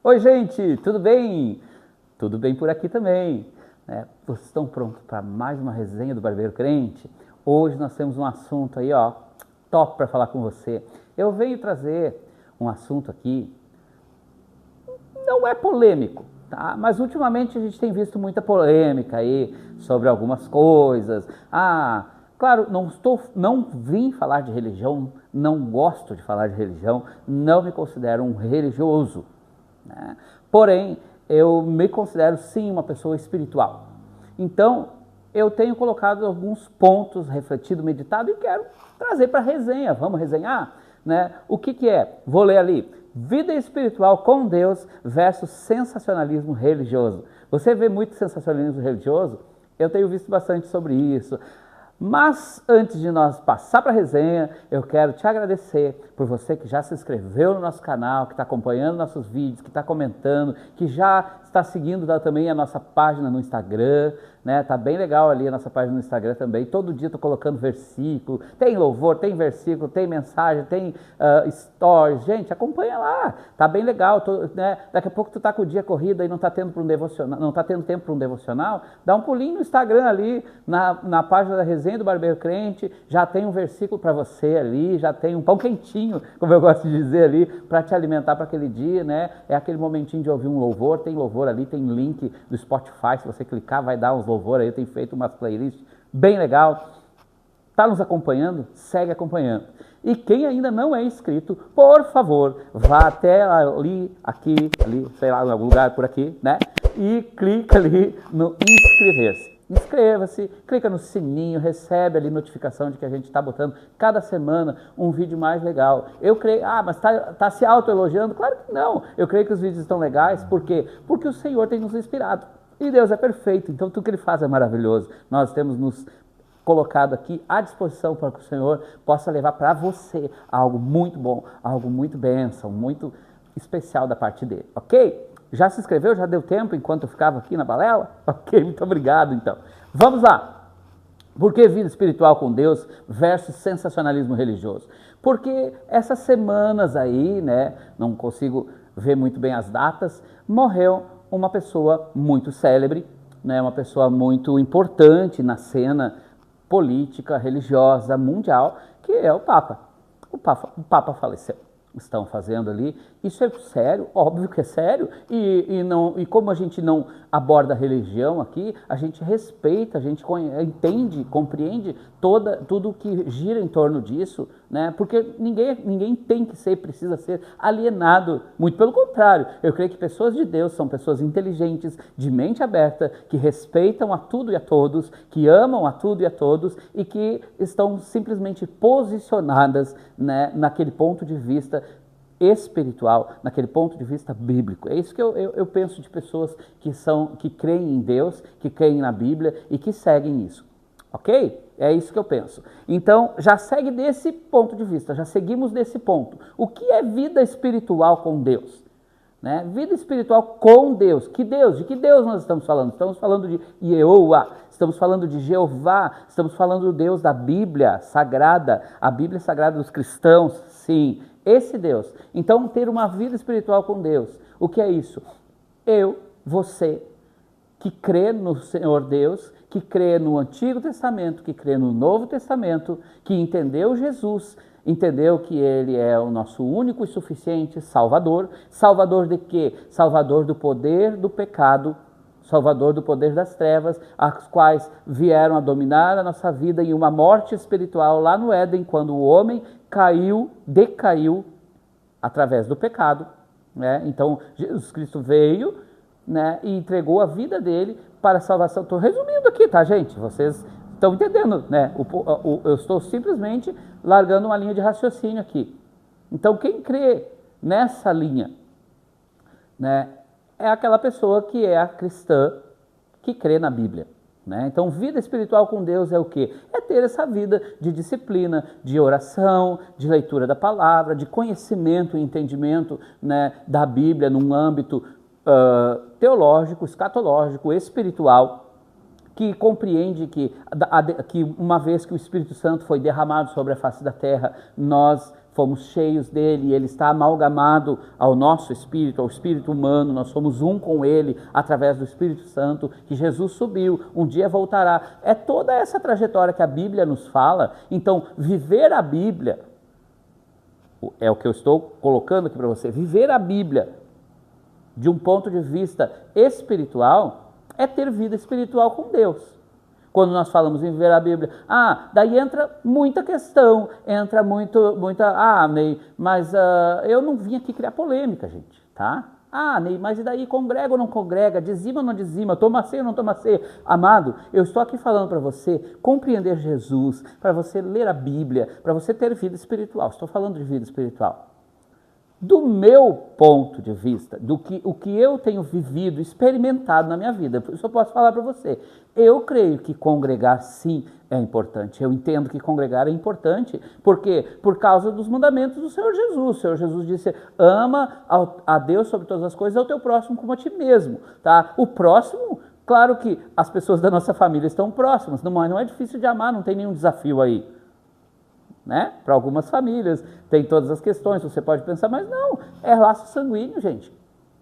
Oi, gente, tudo bem? Tudo bem por aqui também. Vocês estão prontos para mais uma resenha do Barbeiro Crente? Hoje nós temos um assunto aí, ó, top para falar com você. Eu venho trazer um assunto aqui, não é polêmico, tá? Mas ultimamente a gente tem visto muita polêmica aí sobre algumas coisas. Claro, não vim falar de religião, não gosto de falar de religião, não me considero um religioso, né? Porém, eu me considero sim uma pessoa espiritual. Então, eu tenho colocado alguns pontos, refletido, meditado e quero trazer para a resenha. Vamos resenhar? Né? O que é? Vou ler ali. Vida espiritual com Deus versus sensacionalismo religioso. Você vê muito sensacionalismo religioso? Eu tenho visto bastante sobre isso. Mas antes de nós passar para a resenha, eu quero te agradecer por você que já se inscreveu no nosso canal, que está acompanhando nossos vídeos, que está comentando, que já está seguindo também a nossa página no Instagram, né? Tá bem legal ali a nossa página no Instagram também. Todo dia estou colocando versículo, tem louvor, tem versículo, tem mensagem, tem stories. Gente, acompanha lá, tá bem legal, né? Daqui a pouco tu tá com o dia corrido e não tá tendo para um devocional, não tá tendo tempo para um devocional, dá um pulinho no Instagram ali, na página da resenha do Barbeiro Crente, já tem um versículo para você ali, já tem um pão quentinho, como eu gosto de dizer ali, para te alimentar para aquele dia, né? É aquele momentinho de ouvir um louvor, tem louvor ali, tem link do Spotify, se você clicar vai dar uns louvor aí, eu tenho feito umas playlists bem legal. Tá nos acompanhando? Segue acompanhando. E quem ainda não é inscrito, por favor, vá até ali, aqui, ali, sei lá, em algum lugar por aqui, né? E clica ali no inscrever-se. Inscreva-se, clica no sininho, recebe ali notificação de que a gente está botando cada semana um vídeo mais legal. Eu creio, mas tá se autoelogiando? Claro que não. Eu creio que os vídeos estão legais, por quê? Porque o Senhor tem nos inspirado. E Deus é perfeito, então tudo que Ele faz é maravilhoso. Nós temos nos colocado aqui à disposição para que o Senhor possa levar para você algo muito bom, algo muito bênção, muito especial da parte dele, ok? Já se inscreveu? Já deu tempo enquanto eu ficava aqui na balela? Ok, muito obrigado então. Vamos lá. Por que vida espiritual com Deus versus sensacionalismo religioso? Porque essas semanas aí, né, não consigo ver muito bem as datas, morreu uma pessoa muito célebre, né, uma pessoa muito importante na cena política, religiosa, mundial, que é o Papa. O Papa faleceu. Estão fazendo ali, isso é sério, óbvio que é sério, e como a gente não aborda a religião aqui, a gente respeita, a gente entende, compreende tudo que gira em torno disso, né? Porque ninguém precisa ser alienado, muito pelo contrário, eu creio que pessoas de Deus são pessoas inteligentes, de mente aberta, que respeitam a tudo e a todos, que amam a tudo e a todos, e que estão simplesmente posicionadas, né, naquele ponto de vista espiritual, naquele ponto de vista bíblico. É isso que eu penso de pessoas que creem em Deus, que creem na Bíblia e que seguem isso, ok? É isso que eu penso. Então, já segue desse ponto de vista, já seguimos desse ponto. O que é vida espiritual com Deus? Né? Vida espiritual com Deus. Que Deus? De que Deus nós estamos falando? Estamos falando de Yehowa, estamos falando de Jeová, estamos falando do Deus da Bíblia Sagrada, a Bíblia Sagrada dos cristãos, sim, esse Deus. Então, ter uma vida espiritual com Deus, o que é isso? Você, que crê no Senhor Deus, que crê no Antigo Testamento, que crê no Novo Testamento, que entendeu Jesus, entendeu que Ele é o nosso único e suficiente Salvador. Salvador de quê? Salvador do poder do pecado, Salvador do poder das trevas, as quais vieram a dominar a nossa vida em uma morte espiritual lá no Éden, quando o homem decaiu através do pecado, né? Então, Jesus Cristo veio, né, e entregou a vida dele para a salvação. Estou resumindo aqui, tá, gente? Vocês estão entendendo, né? Eu estou simplesmente largando uma linha de raciocínio aqui. Então, quem crê nessa linha, né, é aquela pessoa que é a cristã, que crê na Bíblia, né? Então, vida espiritual com Deus é o quê? É ter essa vida de disciplina, de oração, de leitura da palavra, de conhecimento e entendimento, né, da Bíblia num âmbito teológico, escatológico, espiritual, que compreende que uma vez que o Espírito Santo foi derramado sobre a face da terra, nós fomos cheios dele, ele está amalgamado ao nosso espírito, ao espírito humano, nós somos um com ele através do Espírito Santo, que Jesus subiu, um dia voltará. É toda essa trajetória que a Bíblia nos fala. Então, viver a Bíblia, é o que eu estou colocando aqui para você, viver a Bíblia de um ponto de vista espiritual é ter vida espiritual com Deus. Quando nós falamos em viver a Bíblia, daí entra muita questão, entra muita, Ney, mas eu não vim aqui criar polêmica, gente, tá? Ney, mas e daí, congrega ou não congrega, dizima ou não dizima, toma ceia ou não toma ceia? Amado, eu estou aqui falando para você compreender Jesus, para você ler a Bíblia, para você ter vida espiritual. Estou falando de vida espiritual. Do meu ponto de vista, o que eu tenho vivido, experimentado na minha vida, eu só posso falar para você. Eu creio que congregar, sim, é importante. Eu entendo que congregar é importante. Por quê? Por causa dos mandamentos do Senhor Jesus. O Senhor Jesus disse, ama a Deus sobre todas as coisas, ao teu próximo como a ti mesmo. Tá? O próximo, claro que as pessoas da nossa família estão próximas, não é difícil de amar, não tem nenhum desafio aí. Né? Para algumas famílias tem todas as questões, você pode pensar, mas não, é laço sanguíneo, gente,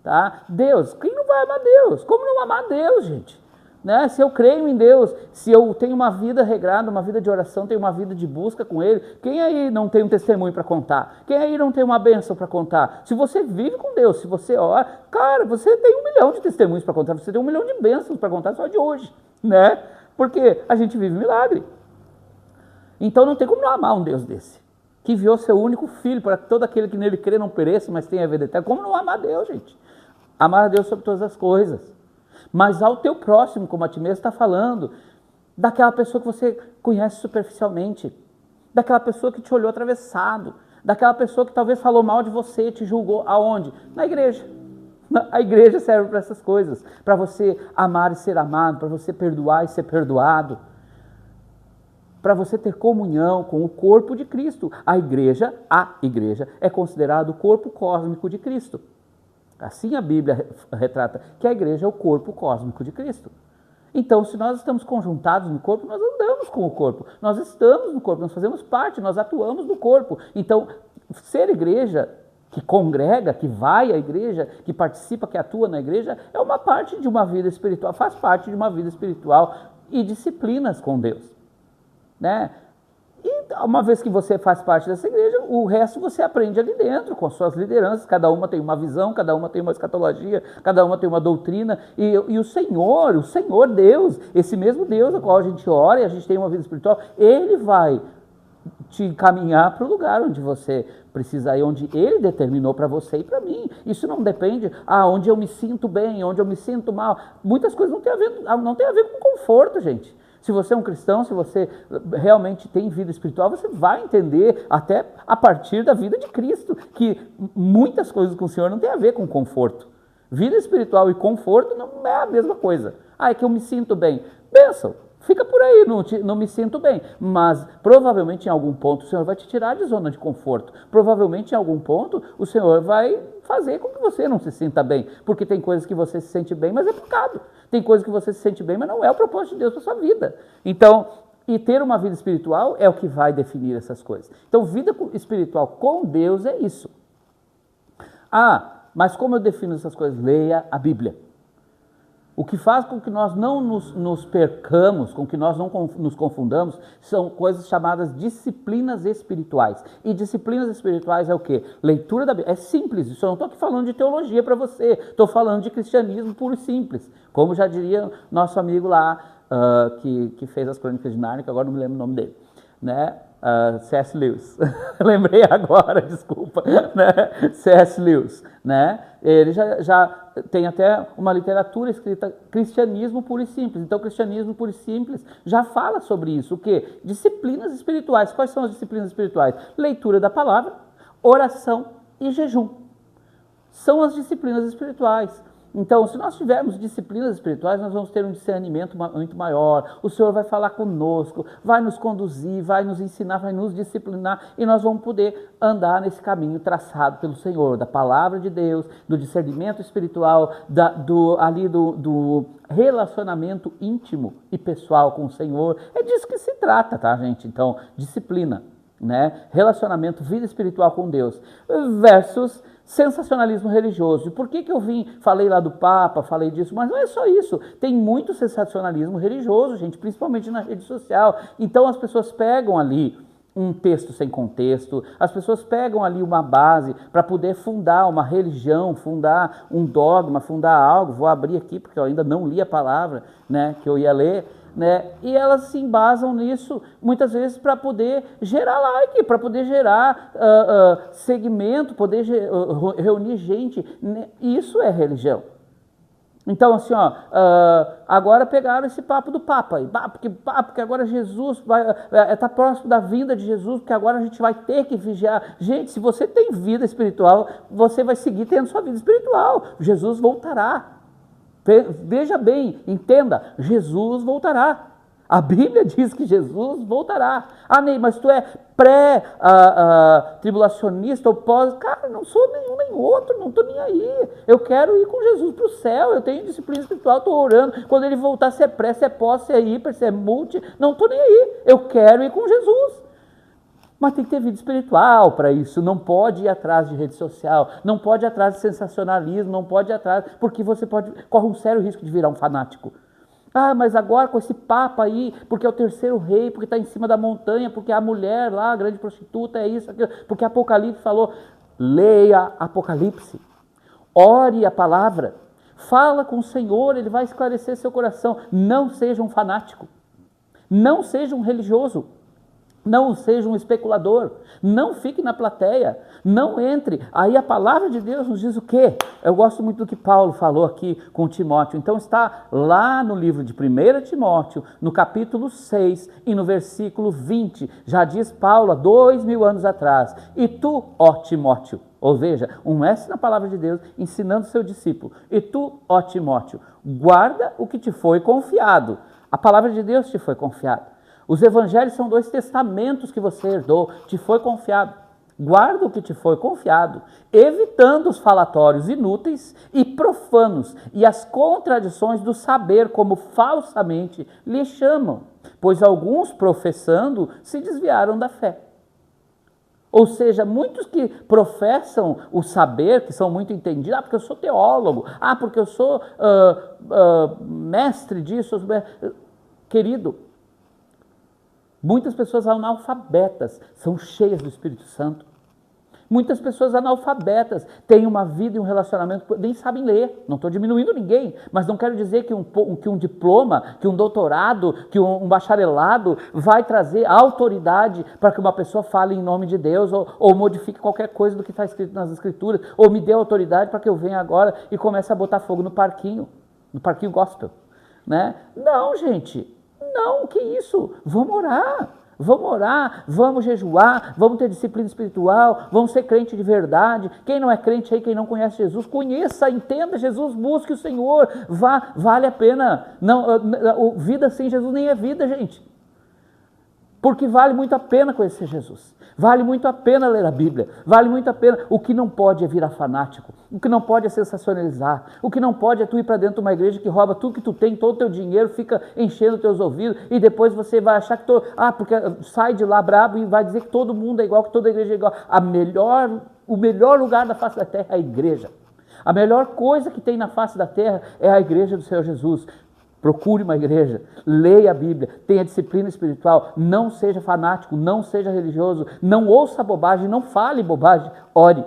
tá? Deus, quem não vai amar Deus? Como não amar Deus, gente? Né? Se eu creio em Deus, se eu tenho uma vida regrada, uma vida de oração, tenho uma vida de busca com Ele, quem aí não tem um testemunho para contar? Quem aí não tem uma bênção para contar? Se você vive com Deus, se você ora, cara, você tem 1 milhão de testemunhos para contar, você tem 1 milhão de bênçãos para contar só de hoje, né? Porque a gente vive milagre. Então não tem como não amar um Deus desse, que enviou seu único filho para que todo aquele que nele crê não pereça, mas tenha a vida eterna. Como não amar Deus, gente? Amar a Deus sobre todas as coisas. Mas ao teu próximo, como a ti mesmo, está falando daquela pessoa que você conhece superficialmente, daquela pessoa que te olhou atravessado, daquela pessoa que talvez falou mal de você, te julgou. Aonde? Na igreja. A igreja serve para essas coisas, para você amar e ser amado, para você perdoar e ser perdoado, para você ter comunhão com o corpo de Cristo. A igreja é considerado o corpo cósmico de Cristo. Assim a Bíblia retrata que a igreja é o corpo cósmico de Cristo. Então, se nós estamos conjuntados no corpo, nós andamos com o corpo, nós estamos no corpo, nós fazemos parte, nós atuamos no corpo. Então, ser igreja que congrega, que vai à igreja, que participa, que atua na igreja, é uma parte de uma vida espiritual, faz parte de uma vida espiritual e disciplinas com Deus. Né? E uma vez que você faz parte dessa igreja, o resto você aprende ali dentro, com suas lideranças, cada uma tem uma visão, cada uma tem uma escatologia, cada uma tem uma doutrina, e o Senhor Deus, esse mesmo Deus a qual a gente ora e a gente tem uma vida espiritual, Ele vai te encaminhar para o lugar onde você precisa ir, onde Ele determinou para você e para mim. Isso não depende, onde eu me sinto bem, onde eu me sinto mal. Muitas coisas não tem a ver com conforto, gente. Se você é um cristão, se você realmente tem vida espiritual, você vai entender até a partir da vida de Cristo, que muitas coisas com o Senhor não tem a ver com conforto. Vida espiritual e conforto não é a mesma coisa. É que eu me sinto bem. Bênção, fica por aí, não me sinto bem. Mas provavelmente em algum ponto o Senhor vai te tirar de zona de conforto. Provavelmente em algum ponto o Senhor vai fazer com que você não se sinta bem. Porque tem coisas que você se sente bem, mas é pecado. Tem coisas que você se sente bem, mas não é o propósito de Deus para a sua vida. Então, e ter uma vida espiritual é o que vai definir essas coisas. Então, vida espiritual com Deus é isso. Mas como eu defino essas coisas? Leia a Bíblia. O que faz com que nós não nos percamos, com que nós não nos confundamos, são coisas chamadas disciplinas espirituais. E disciplinas espirituais é o quê? Leitura da Bíblia. É simples, isso eu não estou aqui falando de teologia para você, estou falando de cristianismo puro e simples. Como já diria nosso amigo lá, que fez as Crônicas de Nárnia, que agora não me lembro o nome dele, né? C.S. Lewis, lembrei agora, desculpa, né? C.S. Lewis, né? Ele já tem até uma literatura escrita Cristianismo Puro e Simples. Então, Cristianismo Puro e Simples já fala sobre isso. O quê? Disciplinas espirituais. Quais são as disciplinas espirituais? Leitura da palavra, oração e jejum. São as disciplinas espirituais. Então, se nós tivermos disciplinas espirituais, nós vamos ter um discernimento muito maior. O Senhor vai falar conosco, vai nos conduzir, vai nos ensinar, vai nos disciplinar e nós vamos poder andar nesse caminho traçado pelo Senhor, da palavra de Deus, do discernimento espiritual, do relacionamento íntimo e pessoal com o Senhor. É disso que se trata, tá, gente? Então, disciplina. né? Relacionamento, vida espiritual com Deus, versus sensacionalismo religioso. E por que eu falei lá do Papa, falei disso, mas não é só isso, tem muito sensacionalismo religioso, gente, principalmente na rede social. Então as pessoas pegam ali um texto sem contexto, as pessoas pegam ali uma base para poder fundar uma religião, fundar um dogma, fundar algo. Vou abrir aqui porque eu ainda não li a palavra, né, que eu ia ler, né, e elas se embasam nisso muitas vezes para poder gerar like, para poder gerar segmento, poder reunir gente. Isso é religião. Então, assim, agora pegaram esse papo do Papa aí, porque agora Jesus está próximo da vinda de Jesus, porque agora a gente vai ter que vigiar. Gente, se você tem vida espiritual, você vai seguir tendo sua vida espiritual. Jesus voltará. Veja bem, entenda, Jesus voltará. A Bíblia diz que Jesus voltará. Ah, Ney, mas tu é pré-tribulacionista ou pós... Cara, não sou nenhum nem outro, não estou nem aí. Eu quero ir com Jesus para o céu, eu tenho disciplina espiritual, estou orando. Quando ele voltar, se é pré, se é pós, se é hiper, se é multi, não estou nem aí. Eu quero ir com Jesus. Mas tem que ter vida espiritual para isso, não pode ir atrás de rede social, não pode ir atrás de sensacionalismo, não pode ir atrás, porque você corre um sério risco de virar um fanático. Ah, mas agora com esse Papa aí, porque é o terceiro rei, porque está em cima da montanha, porque a mulher lá, a grande prostituta, é isso, aquilo, porque Apocalipse falou. Leia Apocalipse, ore a palavra, fala com o Senhor, Ele vai esclarecer seu coração. Não seja um fanático, não seja um religioso, não seja um especulador, não fique na plateia, não entre. Aí a palavra de Deus nos diz o quê? Eu gosto muito do que Paulo falou aqui com Timóteo. Então está lá no livro de 1 Timóteo, no capítulo 6 e no versículo 20. Já diz Paulo há 2000 anos atrás. E tu, ó Timóteo, ou veja, um mestre na palavra de Deus ensinando seu discípulo. E tu, ó Timóteo, guarda o que te foi confiado. A palavra de Deus te foi confiada. Os evangelhos são 2 testamentos que você herdou, te foi confiado. Guarda o que te foi confiado, evitando os falatórios inúteis e profanos e as contradições do saber, como falsamente lhe chamam, pois alguns, professando, se desviaram da fé. Ou seja, muitos que professam o saber, que são muito entendidos, porque eu sou teólogo, porque eu sou mestre disso, querido. Muitas pessoas analfabetas são cheias do Espírito Santo. Muitas pessoas analfabetas têm uma vida e um relacionamento, nem sabem ler. Não estou diminuindo ninguém, mas não quero dizer que um diploma, que um doutorado, que um bacharelado vai trazer autoridade para que uma pessoa fale em nome de Deus ou modifique qualquer coisa do que está escrito nas Escrituras, ou me dê autoridade para que eu venha agora e comece a botar fogo no parquinho gospel, né? Não, gente. Não, que isso? Vamos orar, vamos jejuar, vamos ter disciplina espiritual, vamos ser crente de verdade. Quem não é crente aí, quem não conhece Jesus, conheça, entenda Jesus, busque o Senhor, vale a pena. Não, vida sem Jesus nem é vida, gente. Porque vale muito a pena conhecer Jesus, vale muito a pena ler a Bíblia, vale muito a pena. O que não pode é virar fanático, o que não pode é sensacionalizar, o que não pode é tu ir para dentro de uma igreja que rouba tudo que tu tem, todo o teu dinheiro, fica enchendo os teus ouvidos e depois você vai achar que porque sai de lá brabo e vai dizer que todo mundo é igual, que toda igreja é igual. O melhor lugar da face da terra é a igreja. A melhor coisa que tem na face da terra é a igreja do Senhor Jesus. Procure uma igreja, leia a Bíblia, tenha disciplina espiritual, não seja fanático, não seja religioso, não ouça bobagem, não fale bobagem, ore.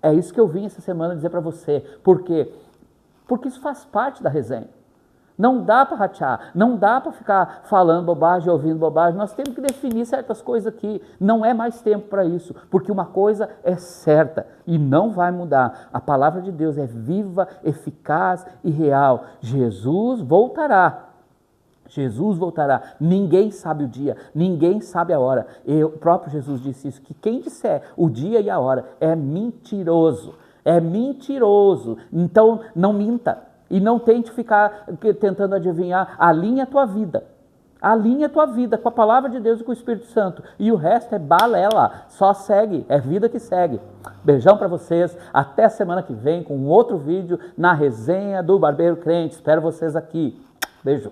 É isso que eu vim essa semana dizer para você. Por quê? Porque isso faz parte da resenha. Não dá para ratear, não dá para ficar falando bobagem, ouvindo bobagem. Nós temos que definir certas coisas aqui. Não é mais tempo para isso, porque uma coisa é certa e não vai mudar. A palavra de Deus é viva, eficaz e real. Jesus voltará. Jesus voltará. Ninguém sabe o dia, ninguém sabe a hora. O próprio Jesus disse isso, que quem disser o dia e a hora é mentiroso. É mentiroso. Então, não minta. E não tente ficar tentando adivinhar. Alinha a tua vida. Alinha a tua vida com a palavra de Deus e com o Espírito Santo. E o resto é balela. Só segue. É vida que segue. Beijão para vocês. Até a semana que vem com outro vídeo na resenha do Barbeiro Crente. Espero vocês aqui. Beijo.